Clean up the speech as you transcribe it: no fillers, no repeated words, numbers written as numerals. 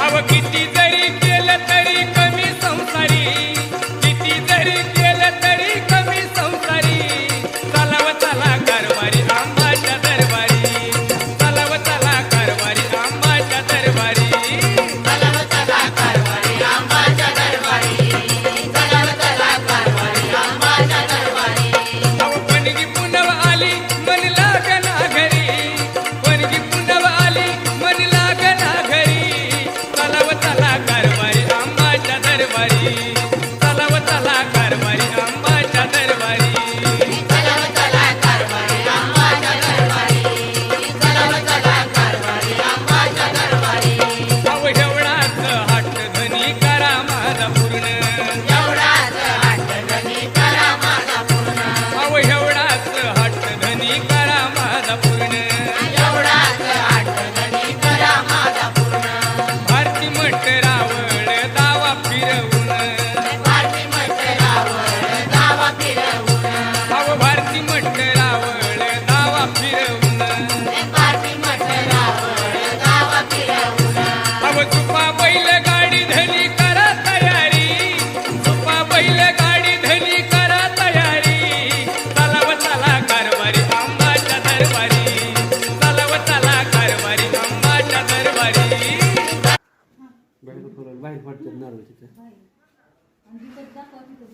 अव किती जरी केलं तरी कमी संसारी, किती जरी केलं तरी कमी संसारी. चलाव चला कारभारी आंबाच्या दरबारी, चलाव चला कारभारी आंबाच्या दरबारी. चलाव चला कारभारी आंबाच्या दरबारी, चलाव चला कारभारी आंबाच्या दरबारी. अव पणगी पुनव आली मन लागना घरी, पणगी पुनव आली मन लागना घरी. चलाव चला कारभारी आंबाच्या दरबारी, चलाव चला कारभारी आंबाच्या दरबारी. चलाव चला कारभारी आंबाच्या दरबारी, चलाव चला कारभारी आंबाच्या दरबारी. अव एवढाच हट्ट धनी करा माझा पूर्ण, एवढाच हट्ट धनी करा माझा पूर्ण, अव एवढाच हट्ट धनी करा माझा पूर्ण. एवढाच हट्ट धनी करा माझा पूर्ण. भारती मठ रावळ दावा फिरवून, भारती मंडळावर दावा फिरवून, अव भारती मठ रावळ दावा फिरवून. भारती मंडळावर दावा फिरवून. अव चुपा बैल गाडी धनी करा तयारी, चुपा बैल गाडी धनी करा तयारी. चलाव चला कारभारी आंबाच्या दरबारी, चलाव चला कारभारी आंबाच्या दरबारी. बाहेर पडतात नारळ तिथं.